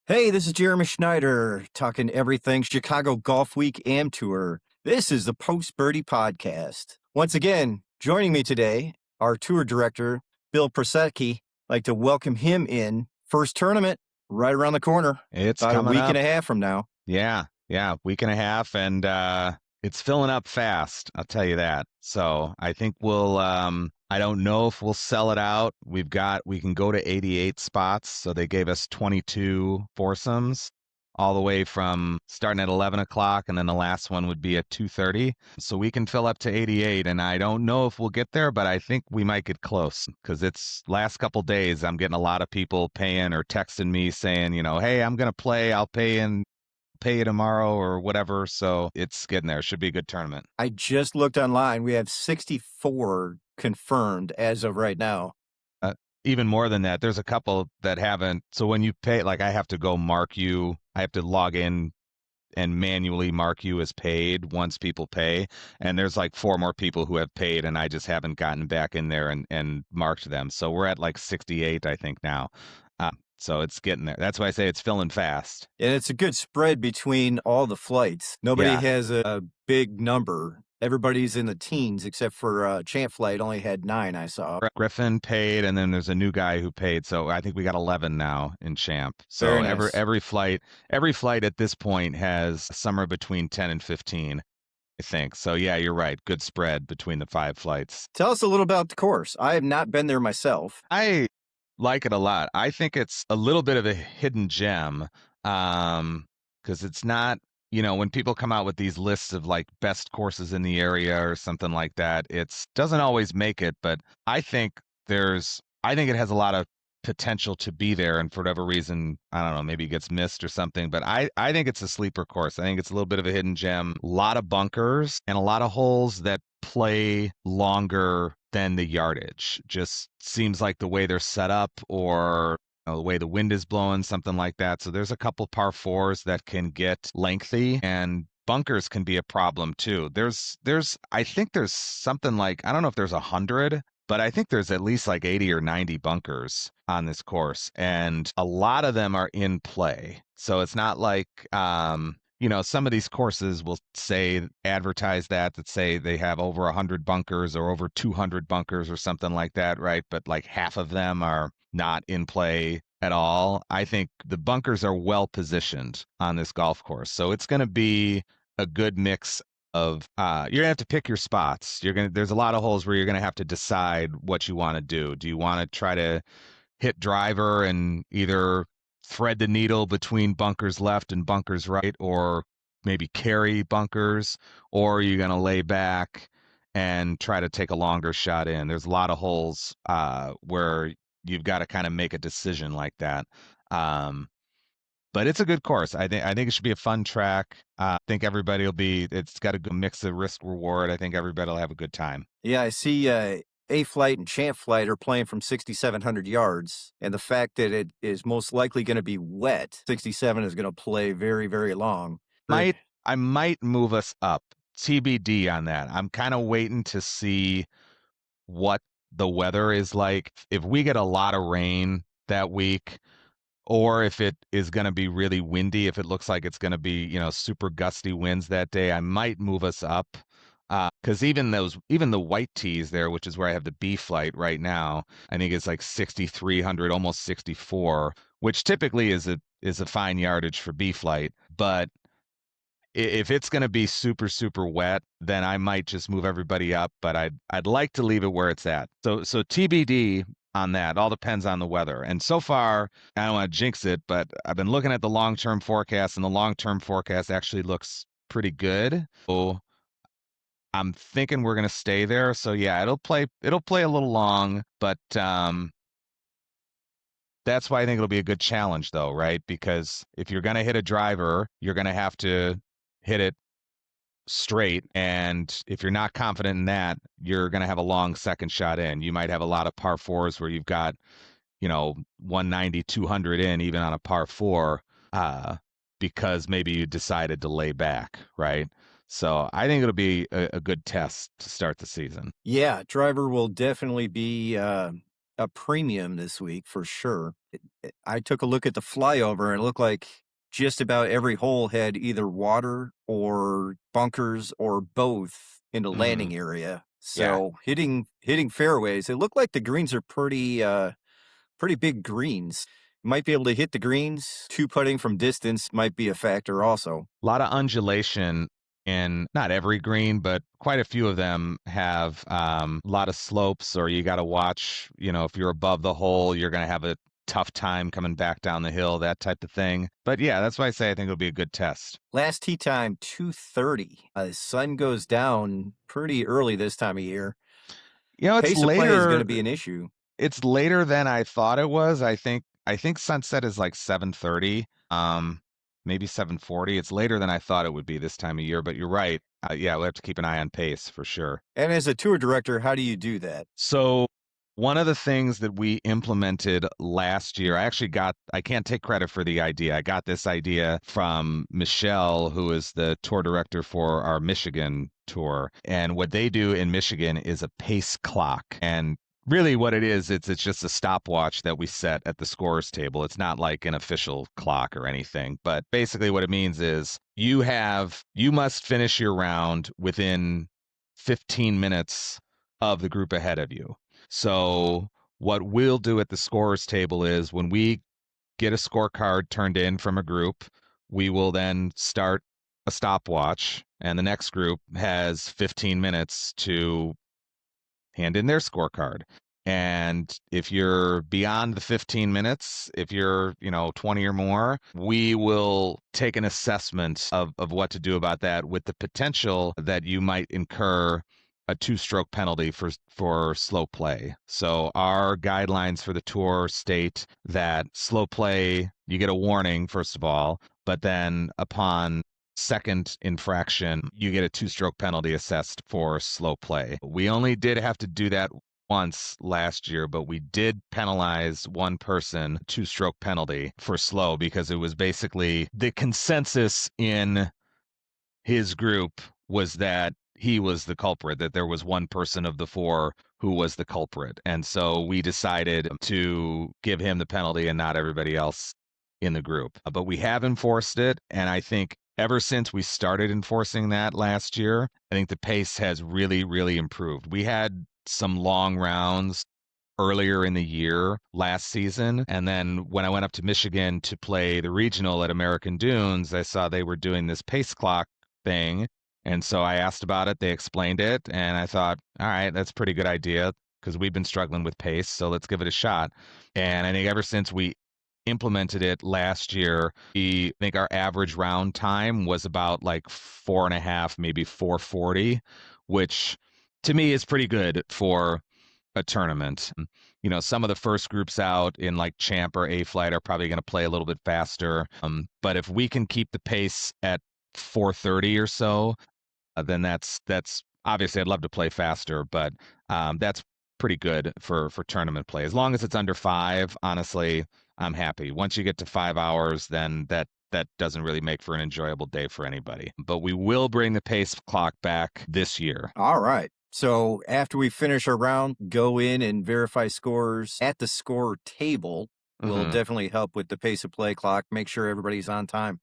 Hey, this is Jeremy Schneider talking everything Chicago Golf Week Am Tour. This is the Post Birdie podcast. Once again, joining me today, our tour director, Bill Prasecki. Like to welcome him in. First tournament right around the corner. It's About a coming week up. and a half from now. Yeah, week and a half, and it's filling up fast. I'll tell you that. So I think we'll. I don't know if we'll sell it out. We can go to 88 spots. So they gave us 22 foursomes, all the way from starting at 11 o'clock, and then the last one would be at 2:30. So we can fill up to 88, and I don't know if we'll get there, but I think we might get close because it's last couple days. I'm getting a lot of people paying or texting me saying, hey, I'm gonna play. I'll pay you tomorrow or whatever. So it's getting there. Should be a good tournament. I just looked online. We have 64 confirmed as of right now. Even more than that, there's a couple that haven't. So when you pay, like I have to go mark you, I have to log in and manually mark you as paid once people pay. And there's like 4 more people who have paid, and I just haven't gotten back in there and marked them. So we're at like 68, I think now. So it's getting there. That's why I say it's filling fast. And it's a good spread between all the flights. Nobody Yeah. has a big number. Everybody's in the teens except for Champ Flight only had 9, I saw. Griffin paid, and then there's a new guy who paid. So I think we got 11 now in Champ. So Very nice. every flight at this point has somewhere between 10 and 15, I think. So yeah, you're right. Good spread between the 5 flights. Tell us a little about the course. I have not been there myself. I like it a lot. I think it's a little bit of a hidden gem, because it's not, when people come out with these lists of like best courses in the area or something like that, it's doesn't always make it, but I think it has a lot of potential to be there, and for whatever reason, I don't know, maybe it gets missed or something, but I think it's a sleeper course. I think it's a little bit of a hidden gem. A lot of bunkers and a lot of holes that play longer than the yardage. Just seems like the way they're set up, or the way the wind is blowing, something like that. So there's a couple par 4s that can get lengthy, and bunkers can be a problem too. I think there's something like, I don't know if there's 100, but I think there's at least like 80 or 90 bunkers on this course, and a lot of them are in play. So it's not like, some of these courses will advertise that say they have over 100 bunkers or over 200 bunkers or something like that, right? But like half of them are not in play at all. I think the bunkers are well positioned on this golf course. So it's going to be a good mix of you're gonna have to pick your spots. There's a lot of holes where you're gonna have to decide what you want to do. Do you want to try to hit driver and either thread the needle between bunkers left and bunkers right, or maybe carry bunkers, or are you gonna lay back and try to take a longer shot in? There's a lot of holes where you've got to kind of make a decision like that. But it's a good course. I think it should be a fun track. I think everybody it's got a good mix of risk reward. I think everybody will have a good time. Yeah, I see A Flight and Champ Flight are playing from 6,700 yards. And the fact that it is most likely going to be wet, 67 is going to play very, very long. I might move us up. TBD on that. I'm kind of waiting to see what the weather is like. If we get a lot of rain that week, or if it is going to be really windy, if it looks like it's going to be, super gusty winds that day, I might move us up. Because even the white tees there, which is where I have the B flight right now, I think it's like 6,300, almost 64, which typically is a fine yardage for B flight. But if it's going to be super, super wet, then I might just move everybody up. But I'd like to leave it where it's at. So TBD on that. All depends on the weather. And so far, I don't want to jinx it, but I've been looking at the long-term forecast, and the long-term forecast actually looks pretty good. So I'm thinking we're going to stay there. So yeah, it'll play a little long, but that's why I think it'll be a good challenge though, right? Because if you're going to hit a driver, you're going to have to hit it straight, and if you're not confident in that, you're going to have a long second shot in. You might have a lot of par 4s where you've got 190, 200 in even on a par 4, because maybe you decided to lay back, right? So I think it'll be a good test to start the season. Yeah, driver will definitely be a premium this week for sure. I took a look at the flyover and it looked like just about every hole had either water or bunkers or both in the Hmm. landing area. Yeah. So hitting fairways, it looked like the greens are pretty big greens. You might be able to hit the greens. Two putting from distance might be a factor also. A lot of undulation in not every green, but quite a few of them have a lot of slopes, or you got to watch, if you're above the hole, you're going to have a tough time coming back down the hill, that type of thing. But yeah, that's why I say I think it'll be a good test. Last tee time 2:30. The sun goes down pretty early this time of year. It's Pace of play is going later. to be an issue. It's later than I thought it was. I think sunset is like 7:30, maybe 7:40. It's later than I thought it would be this time of year, but you're right. Yeah, we'll have to keep an eye on pace for sure. And as a tour director, how do you do that? So one of the things that we implemented last year, I can't take credit for the idea. I got this idea from Michelle, who is the tour director for our Michigan tour. And what they do in Michigan is a pace clock. And really what it is, it's just a stopwatch that we set at the scorers table. It's not like an official clock or anything. But basically what it means is you must finish your round within 15 minutes of the group ahead of you. So what we'll do at the scorers table is when we get a scorecard turned in from a group, we will then start a stopwatch, and the next group has 15 minutes to hand in their scorecard. And if you're beyond the 15 minutes, if you're, 20 or more, we will take an assessment of what to do about that, with the potential that you might incur a two-stroke penalty for slow play. So our guidelines for the tour state that slow play, you get a warning, first of all, but then upon second infraction, you get a two-stroke penalty assessed for slow play. We only did have to do that once last year, but we did penalize one person two-stroke penalty for slow, because it was basically the consensus in his group was that he was the culprit, that there was one person of the four who was the culprit. And so we decided to give him the penalty and not everybody else in the group. But we have enforced it. And I think ever since we started enforcing that last year, I think the pace has really, really improved. We had some long rounds earlier in the year last season. And then when I went up to Michigan to play the regional at American Dunes, I saw they were doing this pace clock thing. And so I asked about it. They explained it. And I thought, all right, that's a pretty good idea, because we've been struggling with pace. So let's give it a shot. And I think ever since we implemented it last year, I think our average round time was about like 4.5, maybe 4:40, which to me is pretty good for a tournament. Some of the first groups out in like Champ or A Flight are probably going to play a little bit faster. But if we can keep the pace at 4:30 or so, then that's obviously I'd love to play faster, but that's pretty good for tournament play. As long as it's under 5, honestly, I'm happy. Once you get to 5 hours, then that doesn't really make for an enjoyable day for anybody. But we will bring the pace clock back this year. All right. So after we finish our round, go in and verify scores at the score table. Will Mhm. definitely help with the pace of play clock. Make sure everybody's on time.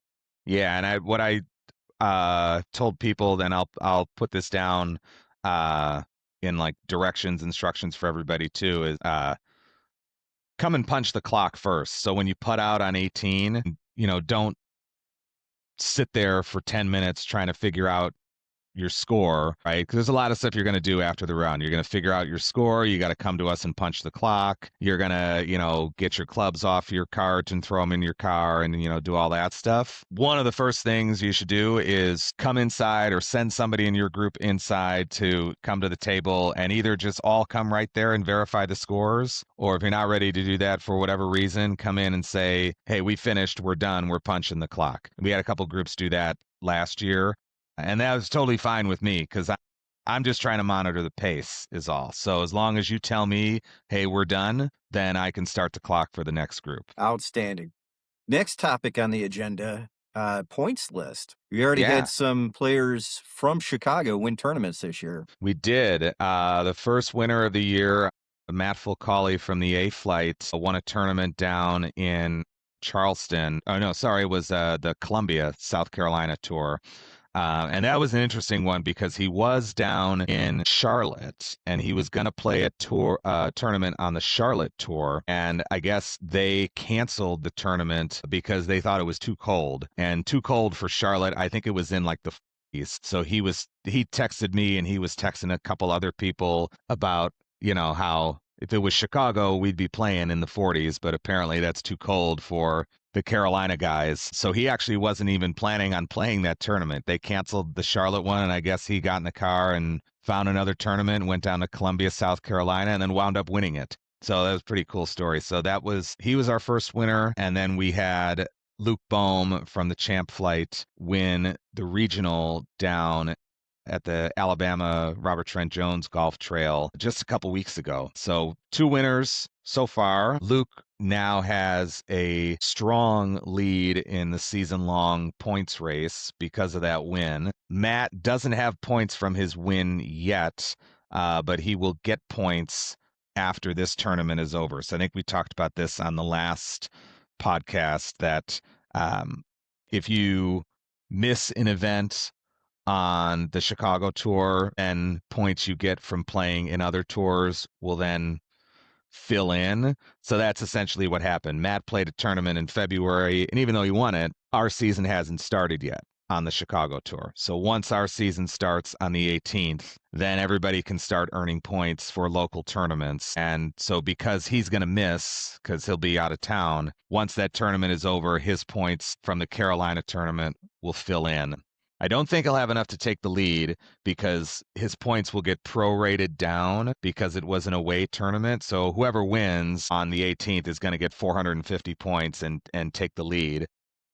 Yeah, and what I told people, then I'll put this down in like instructions for everybody too, is come and punch the clock first. So when you putt out on 18, don't sit there for 10 minutes trying to figure out your score, right? Because there's a lot of stuff you're going to do after the round. You're going to figure out your score. You got to come to us and punch the clock. You're going to, get your clubs off your cart and throw them in your car and, do all that stuff. One of the first things you should do is come inside or send somebody in your group inside to come to the table and either just all come right there and verify the scores. Or if you're not ready to do that for whatever reason, come in and say, hey, we finished. We're done. We're punching the clock. We had a couple groups do that last year. And that was totally fine with me, because I'm just trying to monitor the pace is all. So as long as you tell me, hey, we're done, then I can start the clock for the next group. Outstanding. Next topic on the agenda, points list. We already Yeah, had some players from Chicago win tournaments this year. we did. The first winner of the year, Matt Fulcali from the A Flight won a tournament down in Charleston. Oh no, sorry, it was the Columbia, South Carolina tour. And that was an interesting one because he was down in Charlotte and he was going to play a tournament on the Charlotte tour. And I guess they canceled the tournament because they thought it was too cold and too cold for Charlotte. I think it was in like the 40s. So he texted me and he was texting a couple other people about, how if it was Chicago, we'd be playing in the 40s, but apparently that's too cold for the Carolina guys. So he actually wasn't even planning on playing that tournament. They canceled the Charlotte one, and I guess he got in the car and found another tournament, went down to Columbia, South Carolina, and then wound up winning it. So that was a pretty cool story. So he was our first winner, and then we had Luke Bohm from the Champ Flight win the regional down at the Alabama Robert Trent Jones Golf Trail just a couple weeks ago. So 2 winners so far. Luke now has a strong lead in the season-long points race because of that win. Matt doesn't have points from his win yet, but he will get points after this tournament is over. So I think we talked about this on the last podcast that if you miss an event on the Chicago tour and points you get from playing in other tours will then fill in. So that's essentially what happened. Matt played a tournament in February, and even though he won it, our season hasn't started yet on the Chicago tour. So once our season starts on the 18th, then everybody can start earning points for local tournaments. And so because he's going to miss, because he'll be out of town, once that tournament is over, his points from the Carolina tournament will fill in. I don't think he'll have enough to take the lead because his points will get prorated down because it was an away tournament. So whoever wins on the 18th is going to get 450 points and take the lead.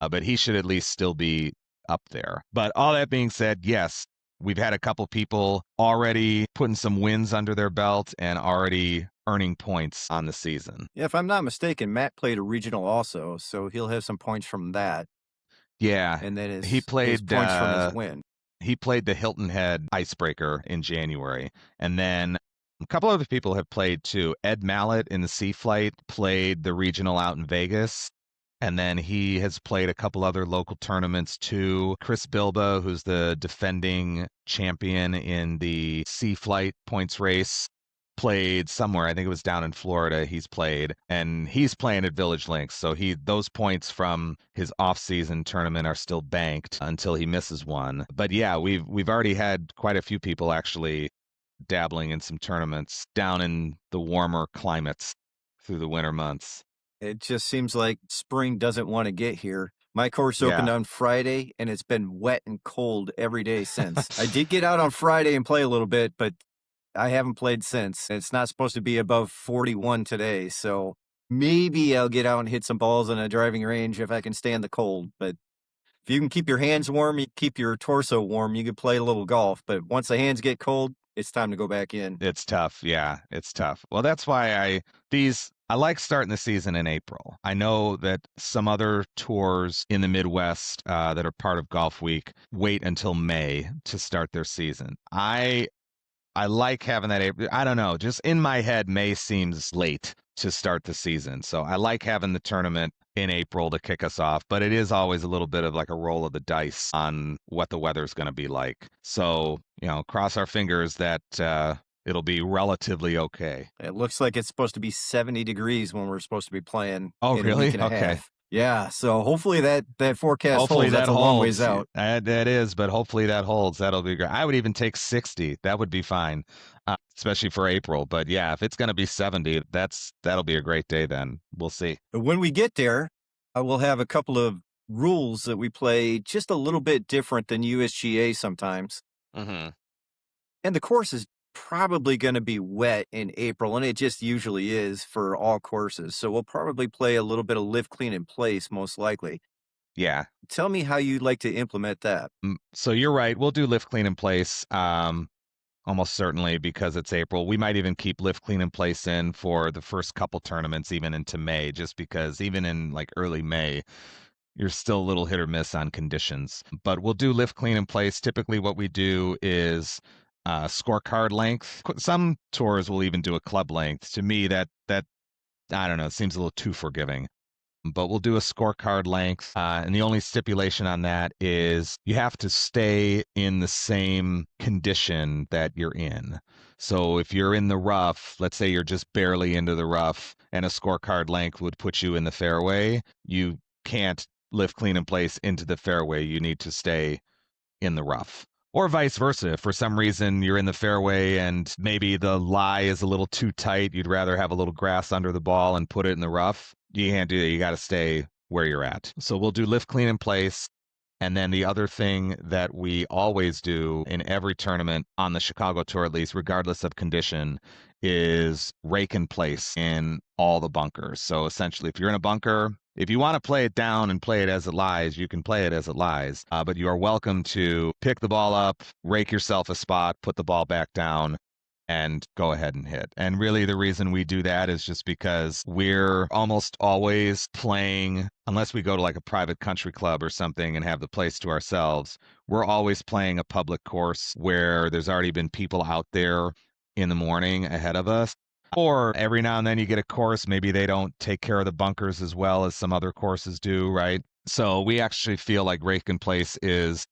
But he should at least still be up there. But all that being said, yes, we've had a couple people already putting some wins under their belt and already earning points on the season. Yeah, if I'm not mistaken, Matt played a regional also, so he'll have some points from that. Yeah, And then he his played points from his win. He played the Hilton Head Icebreaker in January. And then a couple other people have played too. Ed Mallett in the Sea Flight played the regional out in Vegas. And then he has played a couple other local tournaments too. Chris Bilba, who's the defending champion in the Sea Flight points race, played somewhere. I think it was down in Florida. He's played, and he's playing at Village Links. So those points from his off-season tournament are still banked until he misses one. But yeah, we've already had quite a few people actually dabbling in some tournaments down in the warmer climates through the winter months. It just seems like spring doesn't want to get here. My course opened on Friday, and it's been wet and cold every day since. I did get out on Friday and play a little bit, but I haven't played since. It's not supposed to be above 41 today, so maybe I'll get out and hit some balls on a driving range if I can stand the cold. But if you can keep your hands warm, you keep your torso warm, you can play a little golf. But once the hands get cold, it's time to go back in. It's tough. Yeah, it's tough. Well, that's why I like starting the season in April. I know that some other tours in the Midwest that are part of Golf Week wait until May to start their season. I like having that April. I don't know. Just in my head, May seems late to start the season. So I like having the tournament in April to kick us off, but it is always a little bit of like a roll of the dice on what the weather's going to be like. So, cross our fingers that it'll be relatively okay. It looks like it's supposed to be 70 degrees when we're supposed to be playing. Oh, in really? A week and a Okay. half. Yeah, so hopefully that forecast Hopefully holds. that That's a holds. long ways out. That is, but hopefully that holds. That'll be great. I would even take 60. That would be fine, especially for April. But yeah, if it's going to be 70, that'll be a great day then. We'll see. But when we get there, I will have a couple of rules that we play just a little bit different than USGA sometimes. Mm-hmm. And the course is probably going to be wet in April, and it just usually is for all courses. So we'll probably play a little bit of live clean in place, most likely. Yeah. Tell me how you'd like to implement that. So you're right. We'll do lift clean in place. Almost certainly because it's April. We might even keep lift clean in place in for the first couple tournaments, even into May, just because even in like early May, you're still a little hit or miss on conditions. But we'll do lift clean in place. Typically what we do is scorecard length. Some tours will even do a club length. To me, that I don't know, seems a little too forgiving. But we'll do a scorecard length. And the only stipulation on that is you have to stay in the same condition that you're in. So if you're in the rough, let's say you're just barely into the rough and a scorecard length would put you in the fairway, you can't lift clean in place into the fairway. You need to stay in the rough. Or vice versa. If for some reason you're in the fairway and maybe the lie is a little too tight, you'd rather have a little grass under the ball and put it in the rough. You can't do that. You got to stay where you're at. So we'll do lift clean in place. And then the other thing that we always do in every tournament on the Chicago Tour, at least, regardless of condition, is rake in place in all the bunkers. So essentially, if you're in a bunker, if you want to play it down and play it as it lies, you can play it as it lies. But you are welcome to pick the ball up, rake yourself a spot, put the ball back down, and go ahead and hit. And really the reason we do that is just because we're almost always playing, unless we go to like a private country club or something and have the place to ourselves, we're always playing a public course where there's already been people out there in the morning ahead of us. Or every now and then you get a course, maybe they don't take care of the bunkers as well as some other courses do, right? So we actually feel like rake in place is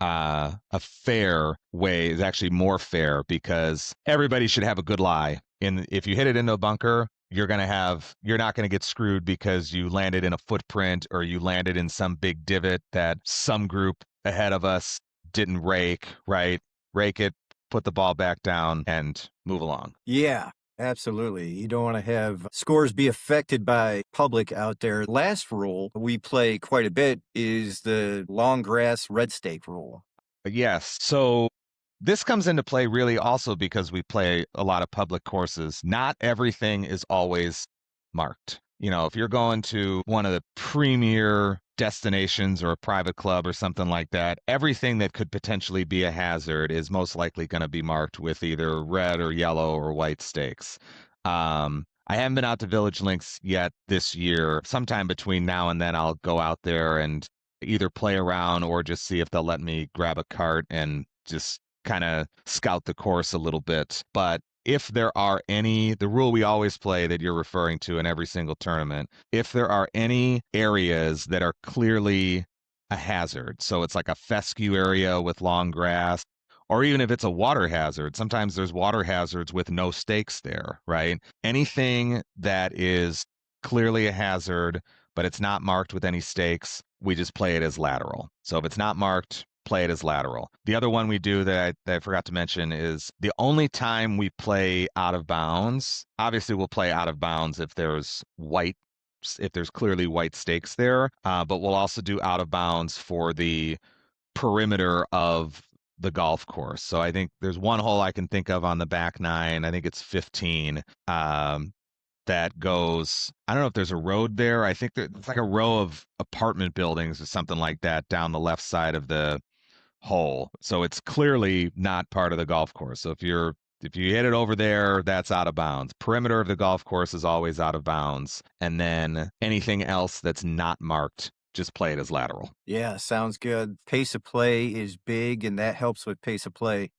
a fair way, is actually more fair because everybody should have a good lie. And if you hit it into a bunker, you're not going to get screwed because you landed in a footprint or you landed in some big divot that some group ahead of us didn't rake, right? Rake it, put the ball back down, and move along. Yeah. Absolutely. You don't want to have scores be affected by public out there. Last rule we play quite a bit is the long grass red stake rule. Yes. So this comes into play really also because we play a lot of public courses. Not everything is always marked. You know, if you're going to one of the premier destinations or a private club or something like that, everything that could potentially be a hazard is most likely going to be marked with either red or yellow or white stakes. I haven't been out to Village Links yet this year. Sometime between now and then, I'll go out there and either play around or just see if they'll let me grab a cart and just kind of scout the course a little bit. But if there are any, the rule we always play that you're referring to in every single tournament, if there are any areas that are clearly a hazard, so it's like a fescue area with long grass, or even if it's a water hazard, sometimes there's water hazards with no stakes there, right? Anything that is clearly a hazard, but it's not marked with any stakes, we just play it as lateral. So if it's not marked, play it as lateral. The other one we do that I forgot to mention is the only time we play out of bounds. Obviously, we'll play out of bounds if there's clearly white stakes there, but we'll also do out of bounds for the perimeter of the golf course. So I think there's one hole I can think of on the back nine. I think it's 15. That goes, I don't know if there's a road there. I think it's like a row of apartment buildings or something like that down the left side of the hole. So it's clearly not part of the golf course. So if you hit it over there, that's out of bounds. Perimeter of the golf course is always out of bounds. And then anything else that's not marked, just play it as lateral. Yeah, sounds good. Pace of play is big, and that helps with pace of play.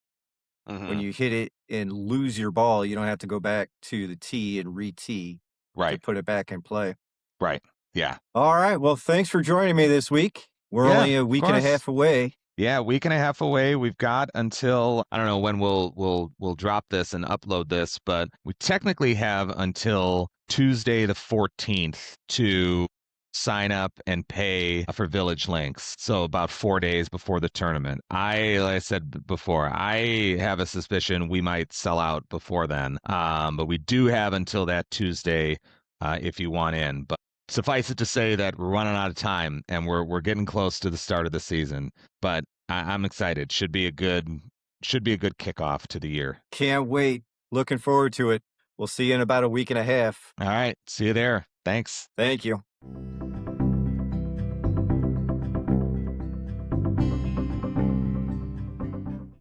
When you hit it and lose your ball, you don't have to go back to the tee and re-tee to Right. put it back in play. Right. Yeah. All right. Well, thanks for joining me this week. We're Yeah, only a of week and a course. half away. Yeah, week and a half away. We've got until, I don't know when we'll drop this and upload this, but we technically have until Tuesday the 14th to sign up and pay for Village Links. So about 4 days before the tournament. Like I said before, I have a suspicion we might sell out before then. But we do have until that Tuesday if you want in. But suffice it to say that we're running out of time and we're getting close to the start of the season. But I'm excited. Should be a good kickoff to the year. Can't wait. Looking forward to it. We'll see you in about a week and a half. All right. See you there. Thanks. Thank you.